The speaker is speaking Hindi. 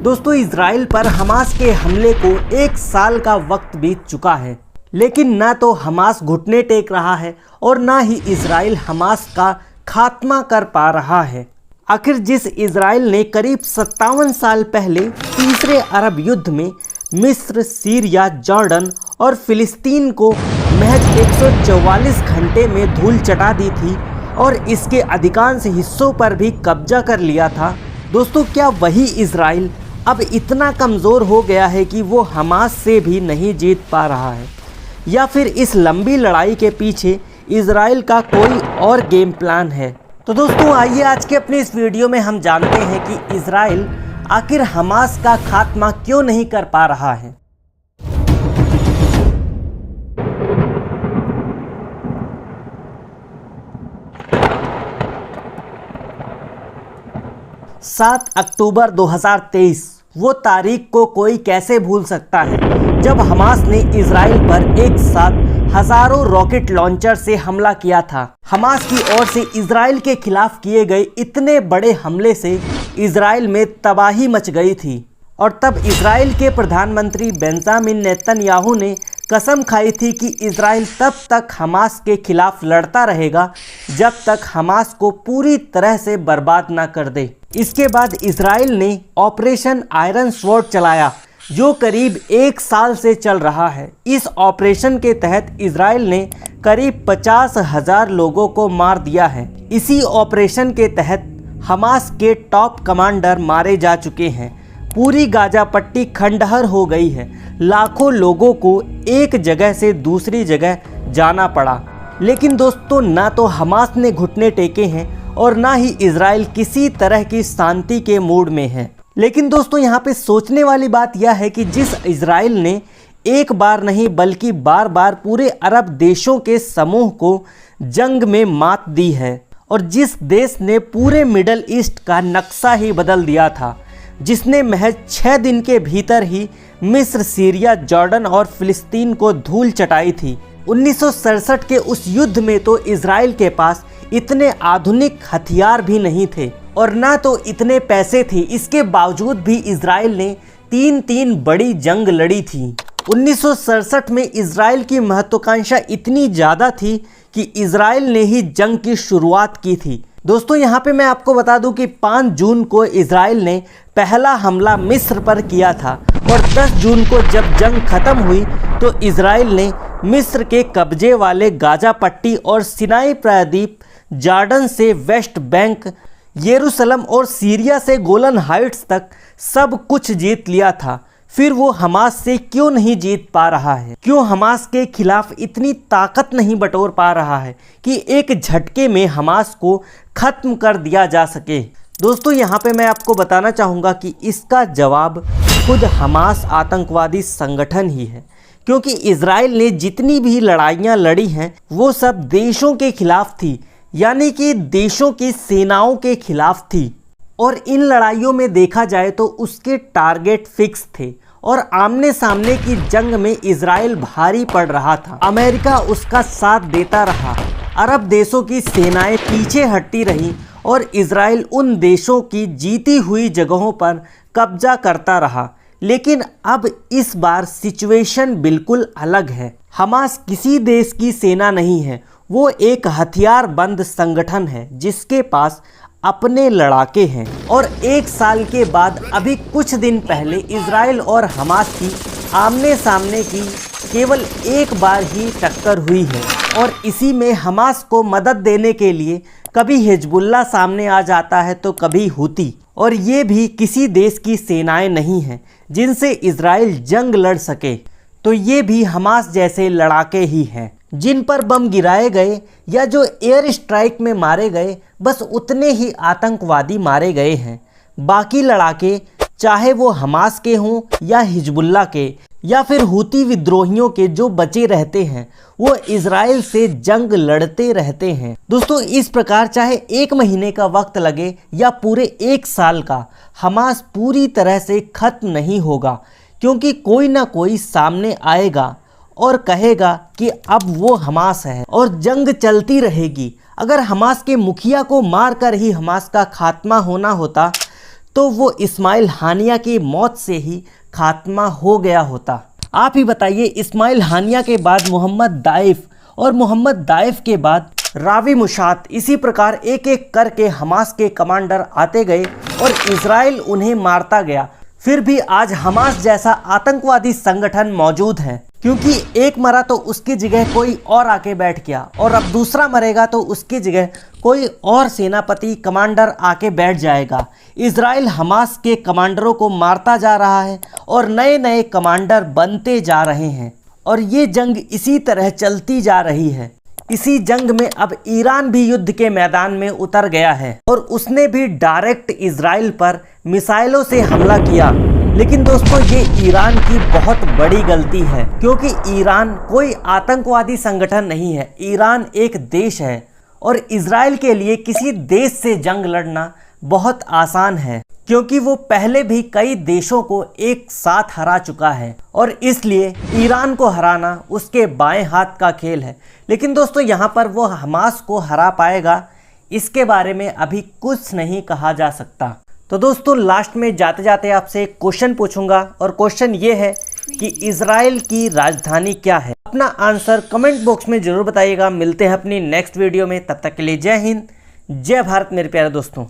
दोस्तों इजराइल पर हमास के हमले को 1 साल का वक्त बीत चुका है, लेकिन ना तो हमास घुटने टेक रहा है और ना ही इजराइल हमास का खात्मा कर पा रहा है। आखिर जिस इजराइल ने करीब 57 साल पहले तीसरे अरब युद्ध में मिस्र, सीरिया, जॉर्डन और फिलिस्तीन को महज 144 घंटे में धूल चटा दी थी और इसके अधिकांश हिस्सों पर भी कब्जा कर लिया था, दोस्तों क्या वही इजराइल अब इतना कमज़ोर हो गया है कि वो हमास से भी नहीं जीत पा रहा है, या फिर इस लंबी लड़ाई के पीछे इजराइल का कोई और गेम प्लान है? तो दोस्तों आइए आज के अपने इस वीडियो में हम जानते हैं कि इजराइल आखिर हमास का खात्मा क्यों नहीं कर पा रहा है। 7 अक्टूबर 2023 वो तारीख को कोई कैसे भूल सकता है जब हमास ने इजराइल पर एक साथ हजारों रॉकेट लॉन्चर से हमला किया था। हमास की ओर से इजराइल के खिलाफ किए गए इतने बड़े हमले से इजराइल में तबाही मच गई थी और तब इजराइल के प्रधानमंत्री बेंजामिन नेतन्याहू ने कसम खाई थी कि इजराइल तब तक हमास के खिलाफ लड़ता रहेगा जब तक हमास को पूरी तरह से बर्बाद ना कर दे। इसके बाद इजराइल ने ऑपरेशन आयरन स्वॉर्ड चलाया जो करीब 1 साल से चल रहा है। इस ऑपरेशन के तहत इजराइल ने करीब 50,000 लोगों को मार दिया है। इसी ऑपरेशन के तहत हमास के टॉप कमांडर मारे जा चुके हैं। पूरी गाजा पट्टी खंडहर हो गई है। लाखों लोगों को एक जगह से दूसरी जगह जाना पड़ा। लेकिन दोस्तों ना तो हमास ने घुटने टेके हैं और ना ही इजराइल किसी तरह की शांति के मूड में है। लेकिन दोस्तों यहाँ पे सोचने वाली बात यह है कि जिस इजराइल ने एक बार नहीं बल्कि बार बार पूरे अरब देशों के समूह को जंग में मात दी है और जिस देश ने पूरे मिडल ईस्ट का नक्शा ही बदल दिया था, जिसने महज 6 दिन के भीतर ही मिस्र, सीरिया, जॉर्डन और फिलिस्तीन को धूल चटाई थी। 1967 के उस युद्ध में तो इजराइल के पास इतने आधुनिक हथियार भी नहीं थे और ना तो इतने पैसे थे। इसके बावजूद भी इजराइल ने 3 बड़ी जंग लड़ी थी। 1967 में इजराइल की महत्वाकांक्षा इतनी ज़्यादा थी कि इजराइल ने ही जंग की शुरुआत की थी। दोस्तों यहाँ पे मैं आपको बता दूं कि 5 जून को इजराइल ने पहला हमला मिस्र पर किया था और 10 जून को जब जंग खत्म हुई तो इजराइल ने मिस्र के कब्जे वाले गाजा पट्टी और सिनाई प्रायद्वीप, जॉर्डन से वेस्ट बैंक, यरूशलेम और सीरिया से गोलन हाइट्स तक सब कुछ जीत लिया था। फिर वो हमास से क्यों नहीं जीत पा रहा है? क्यों हमास के खिलाफ इतनी ताकत नहीं बटोर पा रहा है कि एक झटके में हमास को खत्म कर दिया जा सके? दोस्तों यहाँ पे मैं आपको बताना चाहूँगा कि इसका जवाब खुद हमास आतंकवादी संगठन ही है, क्योंकि इजराइल ने जितनी भी लड़ाइयाँ लड़ी हैं वो सब देशों के खिलाफ थी, यानी कि देशों की सेनाओं के खिलाफ थी। और इन लड़ाइयों में देखा जाए तो उसके टारगेट फिक्स थे और आमने सामने की जंग में इजराइल भारी पड़ रहा था। अमेरिका उसका साथ देता रहा, अरब देशों की सेनाएं पीछे हटती रहीं और इजराइल उन देशों की जीती हुई जगहों पर कब्जा करता रहा। लेकिन अब इस बार सिचुएशन बिल्कुल अलग है। हमास किसी देश की सेना नहीं है, वो एक हथियार बंद संगठन है जिसके पास अपने लड़ाके हैं। और 1 साल के बाद अभी कुछ दिन पहले इजराइल और हमास की आमने सामने की केवल एक बार ही टक्कर हुई है और इसी में हमास को मदद देने के लिए कभी हिजबुल्लाह सामने आ जाता है तो कभी हुती, और ये भी किसी देश की सेनाएं नहीं हैं जिनसे इजराइल जंग लड़ सके। तो ये भी हमास जैसे लड़ाके ही हैं जिन पर बम गिराए गए या जो एयर स्ट्राइक में मारे गए, बस उतने ही आतंकवादी मारे गए हैं। बाकी लड़ाके चाहे वो हमास के हों या हिजबुल्लाह के या फिर हुती विद्रोहियों के जो बचे रहते हैं, वो इजराइल से जंग लड़ते रहते हैं। दोस्तों इस प्रकार चाहे 1 महीने का वक्त लगे या पूरे 1 साल का, हमास पूरी तरह से खत्म नहीं होगा, क्योंकि कोई ना कोई सामने आएगा और कहेगा कि अब वो हमास है और जंग चलती रहेगी। अगर हमास के मुखिया को मारकर ही हमास का खात्मा होना होता तो वो इस्माइल हानिया की मौत से ही खात्मा हो गया होता। आप ही बताइए, इस्माइल हानिया के बाद मोहम्मद दाइफ और मोहम्मद दाइफ के बाद रावी मुशात, इसी प्रकार एक एक करके हमास के कमांडर आते गए और इजराइल उन्हें मारता गया। फिर भी आज हमास जैसा आतंकवादी संगठन मौजूद है, क्योंकि एक मरा तो उसकी जगह कोई और आके बैठ गया और अब दूसरा मरेगा तो उसकी जगह कोई और सेनापति कमांडर आके बैठ जाएगा। इजराइल हमास के कमांडरों को मारता जा रहा है और नए नए कमांडर बनते जा रहे हैं और ये जंग इसी तरह चलती जा रही है। इसी जंग में अब ईरान भी युद्ध के मैदान में उतर गया है और उसने भी डायरेक्ट इजराइल पर मिसाइलों से हमला किया। लेकिन दोस्तों, ये ईरान की बहुत बड़ी गलती है, क्योंकि ईरान कोई आतंकवादी संगठन नहीं है। ईरान एक देश है और इजराइल के लिए किसी देश से जंग लड़ना बहुत आसान है, क्योंकि वो पहले भी कई देशों को एक साथ हरा चुका है और इसलिए ईरान को हराना उसके बाएं हाथ का खेल है। लेकिन दोस्तों, यहाँ पर वो हमास को हरा पाएगा, इसके बारे में अभी कुछ नहीं कहा जा सकता। तो दोस्तों, लास्ट में जाते जाते आपसे एक क्वेश्चन पूछूंगा और क्वेश्चन ये है कि इजराइल की राजधानी क्या है। अपना आंसर कमेंट बॉक्स में जरूर बताइएगा। मिलते हैं अपनी नेक्स्ट वीडियो में, तब तक के लिए जय हिंद, जय भारत मेरे प्यारे दोस्तों।